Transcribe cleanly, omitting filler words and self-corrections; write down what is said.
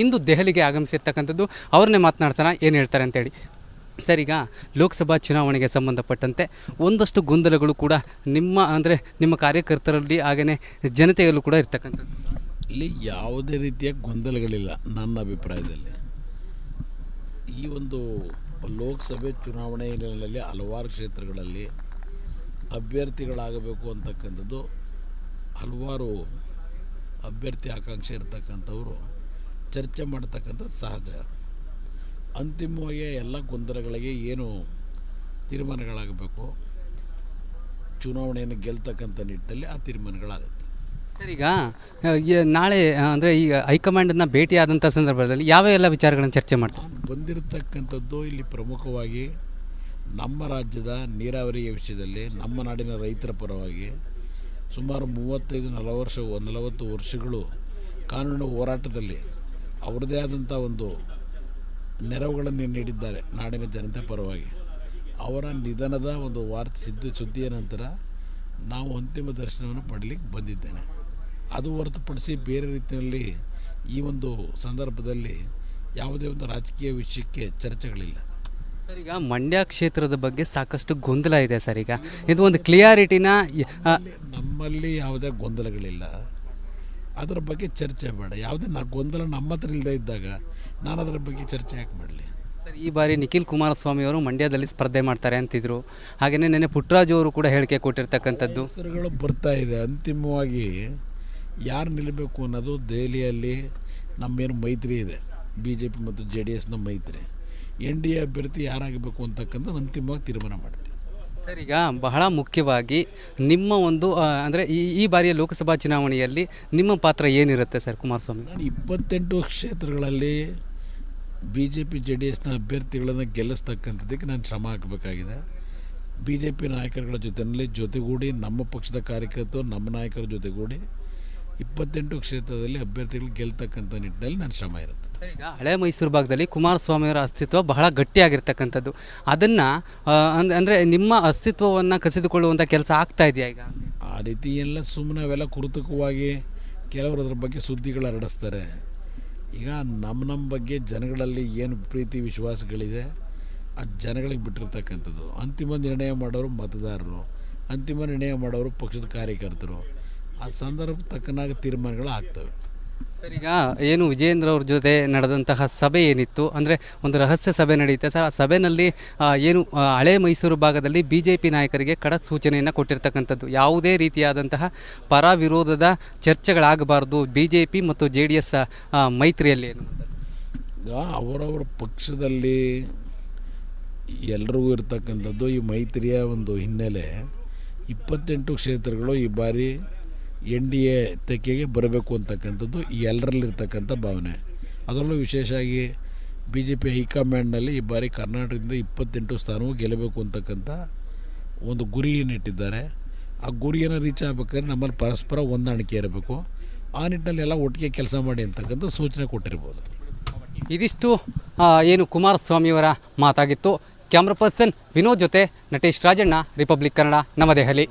ಇಂದು ದೆಹಲಿಗೆ ಆಗಮಿಸಿರ್ತಕ್ಕಂಥದ್ದು. ಅವ್ರನ್ನೇ ಮಾತನಾಡ್ಸೋಣ, ಏನು ಹೇಳ್ತಾರೆ ಅಂತೇಳಿ. ಸರ್, ಈಗ ಲೋಕಸಭಾ ಚುನಾವಣೆಗೆ ಸಂಬಂಧಪಟ್ಟಂತೆ ಒಂದಷ್ಟು ಗೊಂದಲಗಳು ಕೂಡ ನಿಮ್ಮ ಕಾರ್ಯಕರ್ತರಲ್ಲಿ ಹಾಗೆಯೇ ಜನತೆಯಲ್ಲೂ ಕೂಡ ಇರ್ತಕ್ಕಂಥದ್ದು. ಇಲ್ಲಿ ಯಾವುದೇ ರೀತಿಯ ಗೊಂದಲಗಳಿಲ್ಲ. ನನ್ನ ಅಭಿಪ್ರಾಯದಲ್ಲಿ ಈ ಒಂದು ಲೋಕಸಭೆ ಚುನಾವಣೆ ಹಿನ್ನೆಲೆಯಲ್ಲಿ ಹಲವಾರು ಕ್ಷೇತ್ರಗಳಲ್ಲಿ ಅಭ್ಯರ್ಥಿಗಳಾಗಬೇಕು ಅಂತಕ್ಕಂಥದ್ದು ಹಲವಾರು ಅಭ್ಯರ್ಥಿ ಆಕಾಂಕ್ಷೆ ಇರ್ತಕ್ಕಂಥವರು ಚರ್ಚೆ ಮಾಡ್ತಕ್ಕಂಥದ್ದು ಸಹಜ. ಅಂತಿಮವಾಗಿ ಎಲ್ಲ ಗೊಂದಲಗಳಿಗೆ ಏನು ತೀರ್ಮಾನಗಳಾಗಬೇಕು, ಚುನಾವಣೆಯನ್ನು ಗೆಲ್ತಕ್ಕಂಥ ನಿಟ್ಟಿನಲ್ಲಿ ಆ ತೀರ್ಮಾನಗಳಾಗುತ್ತೆ. ಸರ್, ಈಗ ನಾಳೆ ಅಂದರೆ ಈಗ ಹೈಕಮಾಂಡನ್ನು ಭೇಟಿಯಾದಂಥ ಸಂದರ್ಭದಲ್ಲಿ ಯಾವ ಎಲ್ಲ ವಿಚಾರಗಳನ್ನು ಚರ್ಚೆ ಮಾಡ್ತಾರೆ? ಬಂದಿರತಕ್ಕಂಥದ್ದು ಇಲ್ಲಿ ಪ್ರಮುಖವಾಗಿ ನಮ್ಮ ರಾಜ್ಯದ ನೀರಾವರಿಯ ವಿಷಯದಲ್ಲಿ ನಮ್ಮ ನಾಡಿನ ರೈತರ ಪರವಾಗಿ ಸುಮಾರು 35-40 ವರ್ಷಗಳು ಕಾನೂನು ಹೋರಾಟದಲ್ಲಿ ಅವರದೇ ಆದಂಥ ಒಂದು ನೆರವುಗಳನ್ನು ನೀಡಿದ್ದಾರೆ ನಾಡಿನ ಜನತೆ ಪರವಾಗಿ. ಅವರ ನಿಧನದ ಒಂದು ಸುದ್ದಿಯ ನಂತರ ನಾವು ಅಂತಿಮ ದರ್ಶನವನ್ನು ಪಡಲಿಕ್ಕೆ ಬಂದಿದ್ದೇನೆ. ಅದು ಹೊರತುಪಡಿಸಿ ಬೇರೆ ರೀತಿಯಲ್ಲಿ ಈ ಒಂದು ಸಂದರ್ಭದಲ್ಲಿ ಯಾವುದೇ ಒಂದು ರಾಜಕೀಯ ವಿಷಯಕ್ಕೆ ಚರ್ಚೆಗಳಿಲ್ಲ. ಸರ್, ಈಗ ಮಂಡ್ಯ ಕ್ಷೇತ್ರದ ಬಗ್ಗೆ ಸಾಕಷ್ಟು ಗೊಂದಲ ಇದೆ ಸರ್. ಈಗ ಇದು ಒಂದು ಕ್ಲಿಯಾರಿಟಿನ ನಮ್ಮಲ್ಲಿ ಯಾವುದೇ ಗೊಂದಲಗಳಿಲ್ಲ. ಅದರ ಬಗ್ಗೆ ಚರ್ಚೆ ಬೇಡ. ಯಾವುದೇ ಗೊಂದಲ ನಮ್ಮ ಹತ್ರ ಇಲ್ಲದೆ ಇದ್ದಾಗ ನಾನು ಅದರ ಬಗ್ಗೆ ಚರ್ಚೆ ಯಾಕೆ ಮಾಡಲಿ? ಸರ್, ಈ ಬಾರಿ ನಿಖಿಲ್ ಕುಮಾರಸ್ವಾಮಿ ಅವರು ಮಂಡ್ಯದಲ್ಲಿ ಸ್ಪರ್ಧೆ ಮಾಡ್ತಾರೆ ಅಂತಿದ್ರು. ಹಾಗೆಯೇ ನೆನ್ನೆ ಪುಟ್ಟರಾಜು ಅವರು ಕೂಡ ಹೇಳಿಕೆ ಕೊಟ್ಟಿರ್ತಕ್ಕಂಥದ್ದು. ಹೆಸರುಗಳು ಬರ್ತಾ ಇದೆ. ಅಂತಿಮವಾಗಿ ಯಾರು ನಿಲ್ಲಬೇಕು ಅನ್ನೋದು ದೆಹಲಿಯಲ್ಲಿ ನಮ್ಮೇನು ಮೈತ್ರಿ ಇದೆ, BJP ಮತ್ತು JDSನ ಮೈತ್ರಿ, NDA ಅಭ್ಯರ್ಥಿ ಯಾರಾಗಬೇಕು ಅಂತಕ್ಕಂಥ ಅಂತಿಮವಾಗಿ ತೀರ್ಮಾನ ಮಾಡ್ತೀವಿ. ಸರ್, ಈಗ ಬಹಳ ಮುಖ್ಯವಾಗಿ ನಿಮ್ಮ ಒಂದು ಅಂದರೆ ಈ ಬಾರಿಯ ಲೋಕಸಭಾ ಚುನಾವಣೆಯಲ್ಲಿ ನಿಮ್ಮ ಪಾತ್ರ ಏನಿರುತ್ತೆ ಸರ್ ಕುಮಾರಸ್ವಾಮಿ? ನಾನು 28 ಕ್ಷೇತ್ರಗಳಲ್ಲಿ BJP JDSನ ಅಭ್ಯರ್ಥಿಗಳನ್ನು ಗೆಲ್ಲಿಸ್ತಕ್ಕಂಥದ್ದಕ್ಕೆ ನಾನು ಶ್ರಮ ಹಾಕಬೇಕಾಗಿದೆ. BJP ನಾಯಕರುಗಳ ಜೊತೆಗೂಡಿ ನಮ್ಮ ಪಕ್ಷದ ಕಾರ್ಯಕರ್ತರು ನಮ್ಮ ನಾಯಕರ ಜೊತೆಗೂಡಿ 28 ಕ್ಷೇತ್ರದಲ್ಲಿ ಅಭ್ಯರ್ಥಿಗಳು ಗೆಲ್ತಕ್ಕಂಥ ನಿಟ್ಟಿನಲ್ಲಿ ನನ್ನ ಶ್ರಮ ಇರುತ್ತೆ. ಸರ್, ಈಗ ಹಳೆ ಮೈಸೂರು ಭಾಗದಲ್ಲಿ ಕುಮಾರಸ್ವಾಮಿಯವರ ಅಸ್ತಿತ್ವ ಬಹಳ ಗಟ್ಟಿಯಾಗಿರ್ತಕ್ಕಂಥದ್ದು. ಅದನ್ನು ಅಂದರೆ ನಿಮ್ಮ ಅಸ್ತಿತ್ವವನ್ನು ಕಸಿದುಕೊಳ್ಳುವಂಥ ಕೆಲಸ ಆಗ್ತಾ ಇದೆಯಾ ಈಗ? ಆ ರೀತಿ ಎಲ್ಲ ಸುಮ್ಮನೆ ಅವೆಲ್ಲ ಕೃತಕವಾಗಿ ಕೆಲವರು ಅದ್ರ ಬಗ್ಗೆ ಸುದ್ದಿಗಳು ಹರಡಿಸ್ತಾರೆ. ಈಗ ನಮ್ಮ ಬಗ್ಗೆ ಜನಗಳಲ್ಲಿ ಏನು ಪ್ರೀತಿ ವಿಶ್ವಾಸಗಳಿದೆ ಆ ಜನಗಳಿಗೆ ಬಿಟ್ಟಿರ್ತಕ್ಕಂಥದ್ದು. ಅಂತಿಮ ನಿರ್ಣಯ ಮಾಡೋರು ಮತದಾರರು, ಅಂತಿಮ ನಿರ್ಣಯ ಮಾಡೋರು ಪಕ್ಷದ ಕಾರ್ಯಕರ್ತರು. ಆ ಸಂದರ್ಭ ತಕ್ಕನಾಗ ತೀರ್ಮಾನಗಳು ಆಗ್ತವೆ. ಸರ್, ಈಗ ಏನು ವಿಜಯೇಂದ್ರ ಅವ್ರ ಜೊತೆ ನಡೆದಂತಹ ಸಭೆ ಏನಿತ್ತು, ಅಂದರೆ ಒಂದು ರಹಸ್ಯ ಸಭೆ ನಡೆಯುತ್ತೆ ಸರ್. ಆ ಸಭೆಯಲ್ಲಿ ಏನು ಹಳೆ ಮೈಸೂರು ಭಾಗದಲ್ಲಿ BJP ನಾಯಕರಿಗೆ ಖಡಕ್ ಸೂಚನೆಯನ್ನು ಕೊಟ್ಟಿರ್ತಕ್ಕಂಥದ್ದು, ಯಾವುದೇ ರೀತಿಯಾದಂತಹ ಪರ ವಿರೋಧದ ಚರ್ಚೆಗಳಾಗಬಾರ್ದು BJP ಮತ್ತು JDS ಮೈತ್ರಿಯಲ್ಲಿ. ಈಗ ಅವರವರ ಪಕ್ಷದಲ್ಲಿ ಎಲ್ರಿಗೂ ಇರ್ತಕ್ಕಂಥದ್ದು ಈ ಮೈತ್ರಿಯ ಒಂದು ಹಿನ್ನೆಲೆ. 28 ಕ್ಷೇತ್ರಗಳು ಈ ಬಾರಿ NDA ತೆಕ್ಕೆಗೆ ಬರಬೇಕು ಅಂತಕ್ಕಂಥದ್ದು ಎಲ್ಲರಲ್ಲಿರ್ತಕ್ಕಂಥ ಭಾವನೆ. ಅದರಲ್ಲೂ ವಿಶೇಷವಾಗಿ BJP ಹೈಕಮಾಂಡ್ನಲ್ಲಿ ಈ ಬಾರಿ ಕರ್ನಾಟಕದಿಂದ 28 ಸ್ಥಾನವೂ ಗೆಲ್ಲಬೇಕು ಅಂತಕ್ಕಂಥ ಒಂದು ಗುರಿಯನ್ನಿಟ್ಟಿದ್ದಾರೆ. ಆ ಗುರಿಯನ್ನು ರೀಚ್ ಆಗಬೇಕಾದ್ರೆ ನಮ್ಮಲ್ಲಿ ಪರಸ್ಪರ ಹೊಂದಾಣಿಕೆ ಇರಬೇಕು. ಆ ನಿಟ್ಟಿನಲ್ಲಿ ಎಲ್ಲ ಒಟ್ಟಿಗೆ ಕೆಲಸ ಮಾಡಿ ಅಂತಕ್ಕಂಥ ಸೂಚನೆ ಕೊಟ್ಟಿರ್ಬೋದು. ಇದಿಷ್ಟು ಏನು ಕುಮಾರಸ್ವಾಮಿಯವರ ಮಾತಾಗಿತ್ತು. ಕ್ಯಾಮ್ರಾ ಪರ್ಸನ್ ವಿನೋದ್ ಜೊತೆ ನಟೇಶ್ ರಾಜಣ್ಣ, ರಿಪಬ್ಲಿಕ್ ಕನ್ನಡ, ನವದೆಹಲಿ.